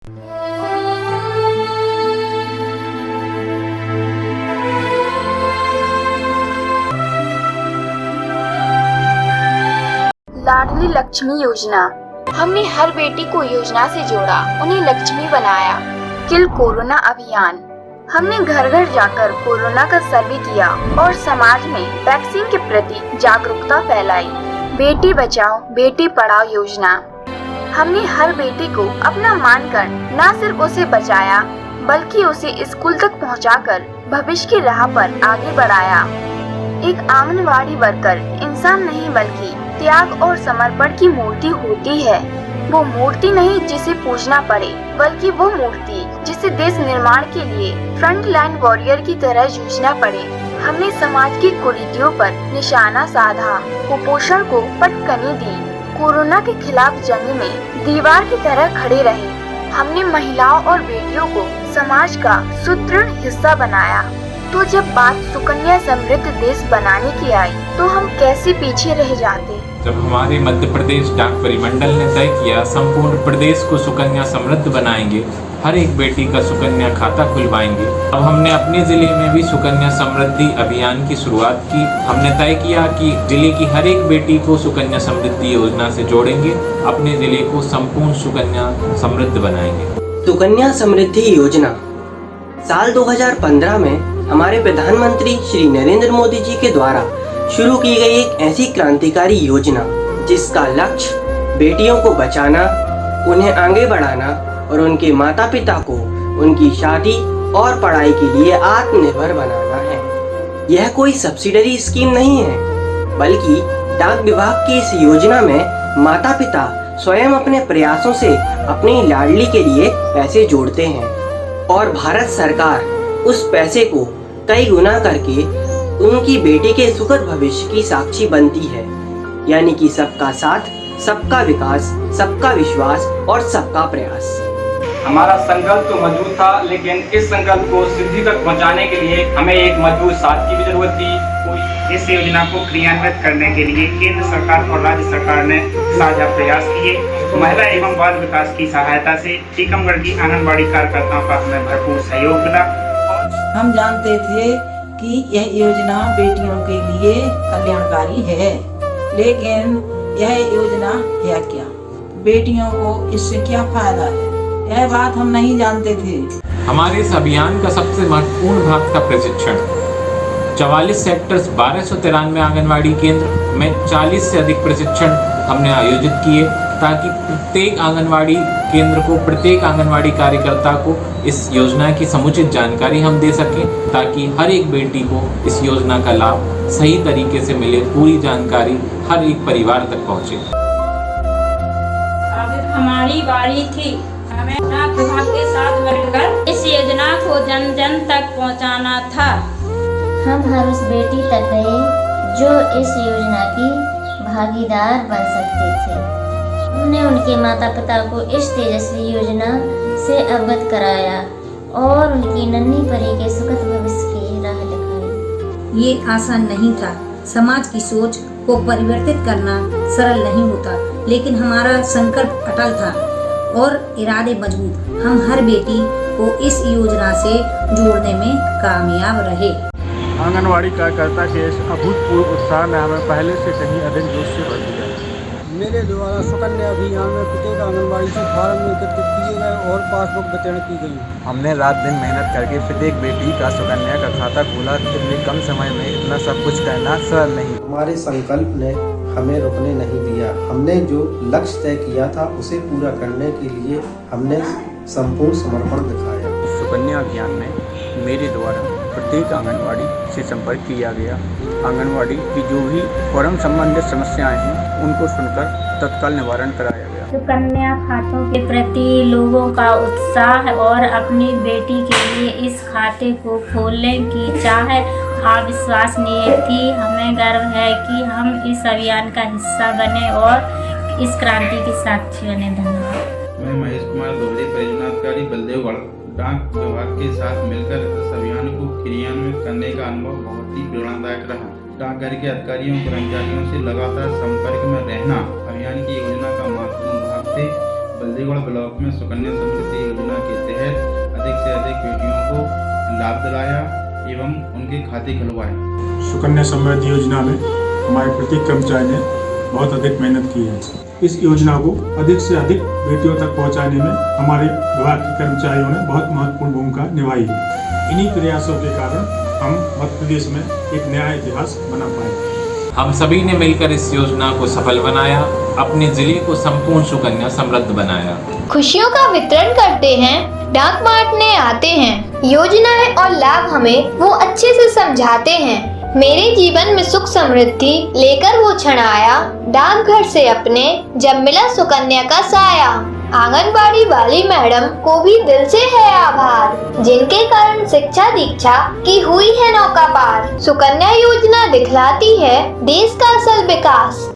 लाडली लक्ष्मी योजना। हमने हर बेटी को योजना से जोड़ा, उन्हें लक्ष्मी बनाया। किल कोरोना अभियान। हमने घर घर जाकर कोरोना का सर्वे किया और समाज में वैक्सीन के प्रति जागरूकता फैलाई। बेटी बचाओ बेटी पढ़ाओ योजना। हमने हर बेटी को अपना मानकर न सिर्फ उसे बचाया बल्कि उसे स्कूल तक पहुंचाकर भविष्य की राह पर आगे बढ़ाया। एक आंगनवाड़ी वर्कर इंसान नहीं बल्कि त्याग और समर्पण की मूर्ति होती है। वो मूर्ति नहीं जिसे पूजना पड़े बल्कि वो मूर्ति जिसे देश निर्माण के लिए फ्रंट लाइन वॉरियर की तरह जूझना पड़े। हमने समाज की कुरीतियों पर निशाना साधा, कुपोषण को पटकनी दी, कोरोना के खिलाफ जंग में दीवार की तरह खड़े रहे। हमने महिलाओं और बेटियों को समाज का सुदृढ़ हिस्सा बनाया। तो जब बात सुकन्या समृद्ध देश बनाने की आई तो हम कैसे पीछे रह जाते। जब हमारे मध्य प्रदेश डाक परिमंडल ने तय किया संपूर्ण प्रदेश को सुकन्या समृद्ध बनाएंगे, हर एक बेटी का सुकन्या खाता खुलवाएंगे, अब हमने अपने जिले में भी सुकन्या समृद्धि अभियान की शुरुआत की। हमने तय किया कि जिले की हर एक बेटी को सुकन्या समृद्धि योजना से जोड़ेंगे, अपने जिले को संपूर्ण सुकन्या समृद्ध बनाएंगे। सुकन्या समृद्धि योजना साल 2015 में हमारे प्रधानमंत्री श्री नरेंद्र मोदी जी के द्वारा शुरू की गई एक ऐसी क्रांतिकारी योजना जिसका लक्ष्य बेटियों को बचाना, उन्हें आगे बढ़ाना और उनके माता पिता को उनकी शादी और पढ़ाई के लिए आत्मनिर्भर बनाना है। यह कोई सब्सिडरी स्कीम नहीं है बल्कि डाक विभाग की इस योजना में माता पिता स्वयं अपने प्रयासों से अपनी लाडली के लिए पैसे जोड़ते हैं और भारत सरकार उस पैसे को कई गुना करके उनकी बेटी के सुखद भविष्य की साक्षी बनती है। यानी कि सबका साथ, सबका विकास, सबका विश्वास और सबका प्रयास। हमारा संकल्प तो मजबूत था, लेकिन इस संकल्प को सिद्धि तक पहुंचाने के लिए हमें एक मजबूत साथ की भी जरूरत थी। इस योजना को क्रियान्वित करने के लिए केंद्र सरकार और राज्य सरकार ने साझा प्रयास किए। महिला एवं बाल विकास की सहायता से टीकमगढ़ की आंगनबाड़ी कार्यकर्ताओं का हमें भरपूर सहयोग मिला। हम जानते थे कि यह योजना बेटियों के लिए कल्याणकारी है, लेकिन यह योजना है क्या, बेटियों को इससे क्या फायदा है, यह बात हम नहीं जानते थे। हमारे इस अभियान का सबसे महत्वपूर्ण भाग था प्रशिक्षण। 44 सेक्टर्स 1293 आंगनवाड़ी केंद्र में 40 से अधिक प्रशिक्षण हमने आयोजित किए ताकि प्रत्येक आंगनवाड़ी केंद्र को, प्रत्येक आंगनवाड़ी कार्यकर्ता को इस योजना की समुचित जानकारी हम दे सकें ताकि हर एक बेटी को इस योजना का लाभ सही तरीके से मिले, पूरी जानकारी हर एक परिवार तक पहुंचे। अब हमारी बारी थी, हमें डाक विभाग के साथ मिलकर इस योजना को जन जन तक पहुंचाना था। हम हर उस बेटी तक गए जो इस योजना की भागीदार बन सकती थी। हमने उनके माता पिता को इस तेजस्वी योजना से अवगत कराया और उनकी नन्ही परी के सुखद भविष्य की राह दिखाई। ये आसान नहीं था। समाज की सोच को परिवर्तित करना सरल नहीं होता, लेकिन हमारा संकल्प अटल था और इरादे मजबूत। हम हर बेटी को इस योजना से जोड़ने में कामयाब रहे। आंगनवाड़ी कार्यकर्ता के इस अभूतपूर्व उत्साह ने हमें पहले से कहीं अधिक जोश से भर दिया। मेरे द्वारा सुकन्या अभियान में प्रत्येक आंगनबाड़ी से फार्म एकत्रित किए गए और पासबुक वितरण की गई। हमने रात दिन मेहनत करके प्रत्येक बेटी का सुकन्या का खाता खोला। इतने कम समय में इतना सब कुछ करना सरल नहीं। हमारे संकल्प ने हमें रुकने नहीं दिया। हमने जो लक्ष्य तय किया था उसे पूरा करने के लिए हमने संपूर्ण समर्पण दिखाया। सुकन्या अभियान में मेरे द्वारा प्रत्येक आंगनवाड़ी से संपर्क किया गया। आंगनवाड़ी की जो भी फॉर्म संबंधित समस्याएं हैं उनको सुनकर तत्काल निवारण कराया गया। सुकन्या खातों के प्रति लोगों का उत्साह और अपनी बेटी के लिए इस खाते को खोलने की चाह अविश्वसनीय थी। हमें गर्व है कि हम इस अभियान का हिस्सा बने और इस क्रांति के साक्षी बने। धन्यवाद। मैं महेश कुमार दोहरे परियोजनाधिकारी बलदेवगढ़ डाक विभाग के साथ मिलकर इस अभियान को क्रियान्वित करने का अनुभव बहुत ही प्रेरणादायक रहा। डाकघर के अधिकारियों कर्मचारियों से लगातार संपर्क में रहना अभियान की योजना का महत्वपूर्ण भाग थे। बलदेवगढ़ ब्लॉक में सुकन्या समृद्धि योजना के तहत अधिक से अधिक बेटियों को लाभ दिलाया एवं उनके खाते खुलवाए। सुकन्या समृद्धि योजना में हमारे प्रत्येक कर्मचारी ने बहुत अधिक मेहनत की है। इस योजना को अधिक से अधिक बेटियों तक पहुंचाने में हमारे विभाग के कर्मचारियों ने बहुत महत्वपूर्ण भूमिका निभाई है। इन्हीं प्रयासों के कारण हम मध्य प्रदेश में एक नया इतिहास बना पाए। हम सभी ने मिलकर इस योजना को सफल बनाया, अपने जिले को संपूर्ण सुकन्या समृद्ध बनाया। खुशियों का वितरण करते हैं, डाक बांटने आते हैं, योजनाएं और लाभ हमें वो अच्छे से समझाते हैं। मेरे जीवन में सुख समृद्धि लेकर वो क्षण आया, डाकघर से अपने जब मिला सुकन्या का साया। आंगनबाड़ी वाली मैडम को भी दिल से है आभार, जिनके कारण शिक्षा दीक्षा की हुई है नौका पार। सुकन्या योजना दिखलाती है देश का असल विकास,